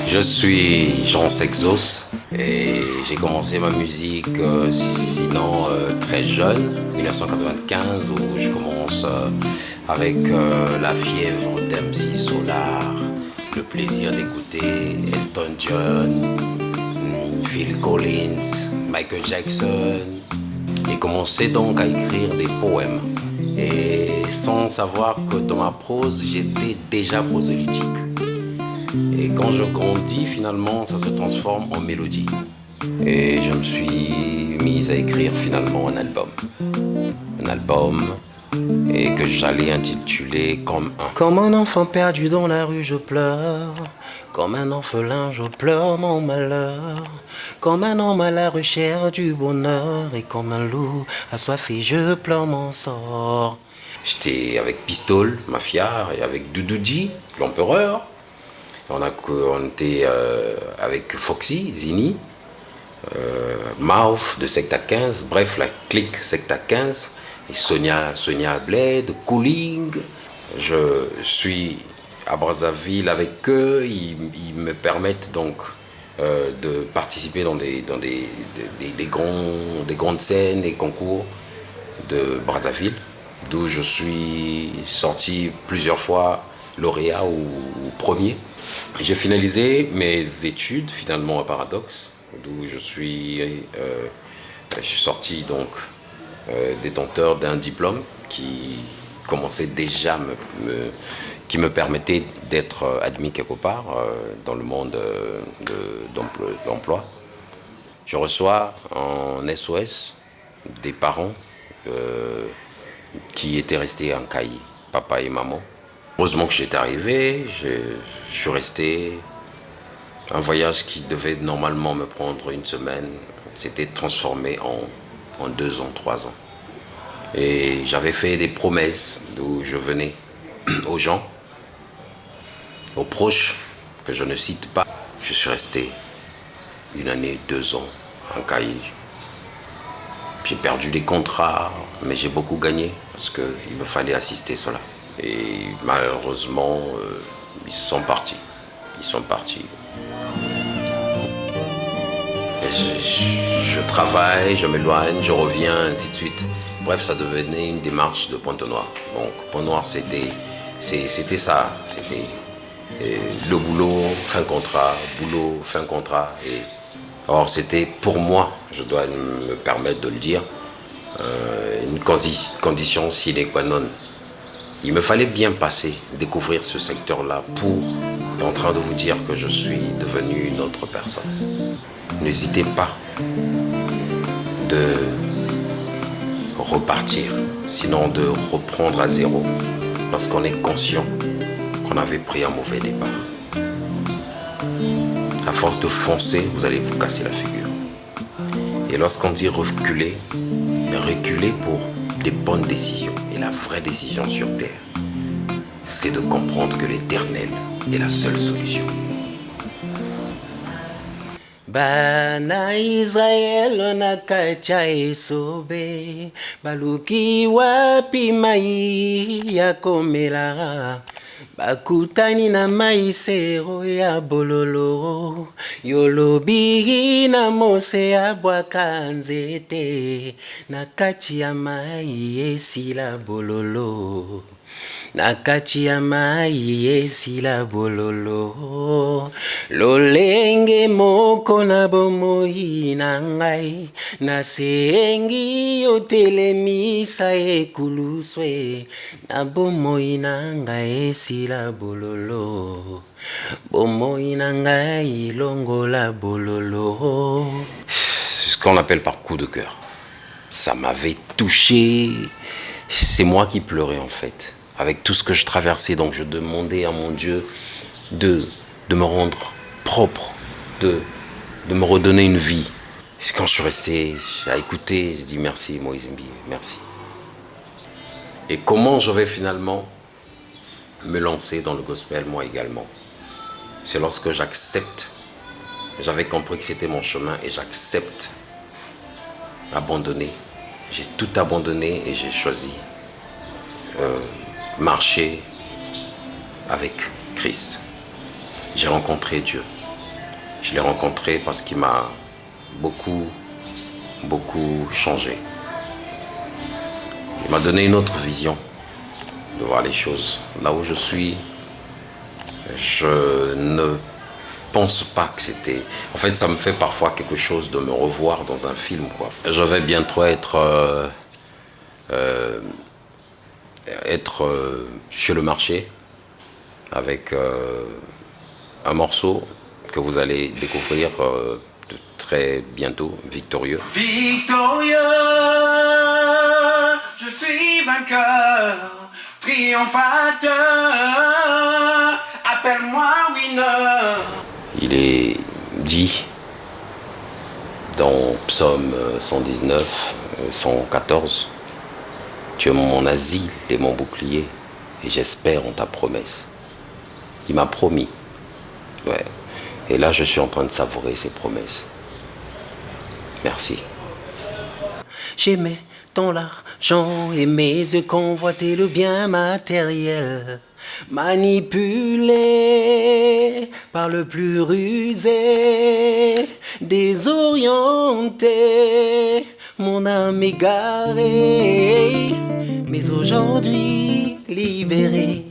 Je suis Jean Sexos et j'ai commencé ma musique très jeune, 1995, où je commence avec la fièvre d'MC Solar, le plaisir d'écouter Elton John, Phil Collins, Michael Jackson, et commencé donc à écrire des poèmes. Et sans savoir que dans ma prose, j'étais déjà prosélytique. Et quand je grandis, finalement, ça se transforme en mélodie. Et je me suis mise à écrire finalement un album. Un album et que j'allais intituler Comme un. Comme un enfant perdu dans la rue, je pleure. Comme un orphelin, je pleure mon malheur. Comme un homme à la recherche du bonheur. Et comme un loup assoiffé, je pleure mon sort. J'étais avec Pistol, Mafia, et avec Doudoudji, l'empereur. On était avec Foxy, Zini, Mouth de Secta 15, bref, la clique Secta 15, et Sonia Blade, Cooling. Je suis à Brazzaville avec eux, ils me permettent donc de participer dans des grandes scènes, des concours de Brazzaville, d'où je suis sorti plusieurs fois lauréat ou premier. J'ai finalisé mes études finalement à Paradoxe, d'où je suis sorti donc détenteur d'un diplôme qui commençait déjà qui me permettait d'être admis quelque part dans le monde d'emploi. Je reçois en SOS des parents qui étaient restés en Cailly, papa et maman. Heureusement que j'étais arrivé, je suis resté. Un voyage qui devait normalement me prendre une semaine s'était transformé en 2 ans, 3 ans. Et j'avais fait des promesses d'où je venais aux gens, aux proches, que je ne cite pas. Je suis resté 1 année, 2 ans en Cailly. J'ai perdu des contrats, mais j'ai beaucoup gagné parce qu'il me fallait assister cela. Et malheureusement, ils sont partis. Ils sont partis. Et je travaille, je m'éloigne, je reviens, ainsi de suite. Bref, ça devenait une démarche de Pointe-Noire. Donc, Pointe-Noire, c'était ça. C'était le boulot, fin contrat, boulot, fin contrat. Or, c'était pour moi, je dois me permettre de le dire, une condition sine qua non. Il me fallait bien passer, découvrir ce secteur-là pour en train de vous dire que je suis devenu une autre personne. N'hésitez pas de repartir, sinon de reprendre à zéro lorsqu'on est conscient qu'on avait pris un mauvais départ. À force de foncer, vous allez vous casser la figure. Et lorsqu'on dit reculer, reculer pour des bonnes décisions. Et la vraie décision sur Terre, c'est de comprendre que l'éternel est la seule solution. Bana Israel nakacha esobe baluki wapi mai ya komela bakutani na maisero ya bololo yolobi na mose ya bwaka nzete na kati ya mai esila bololo na kati ya mai esila bololo lolenge moko na bomoi na ngai nasengi otelemisa ekuluswe na bomoi na ngai esila bololo bomoi na ngai longola bololo. C'est ce qu'on appelle par coup de cœur. Ça m'avait touché. C'est moi qui pleurais en fait. Avec tout ce que je traversais, donc je demandais à mon Dieu de me rendre propre, de me redonner une vie. Quand je suis resté à écouter, j'ai dit merci Moïse Mbi, merci. Et comment je vais finalement me lancer dans le gospel, moi également? C'est lorsque j'accepte, j'avais compris que c'était mon chemin et j'accepte abandonner. J'ai tout abandonné et j'ai choisi marcher avec Christ. J'ai rencontré Dieu. Je l'ai rencontré parce qu'il m'a beaucoup changé. Il m'a donné une autre vision de voir les choses. Là où je suis, je ne pense pas que c'était... En fait, ça me fait parfois quelque chose de me revoir dans un film, quoi. Je vais bientôt être chez le marché avec un morceau que vous allez découvrir très bientôt, Victorieux. Victorieux, je suis vainqueur, triomphateur, appelle-moi winner. Il est dit dans Psaume 119, 114, tu es mon asile et mon bouclier, et j'espère en ta promesse. Il m'a promis. Ouais. Et là, je suis en train de savourer ses promesses. Merci. J'aimais tant l'argent et mes yeux convoitaient le bien matériel, manipulé par le plus rusé, désorienté, mon âme égarée, mais aujourd'hui libérée.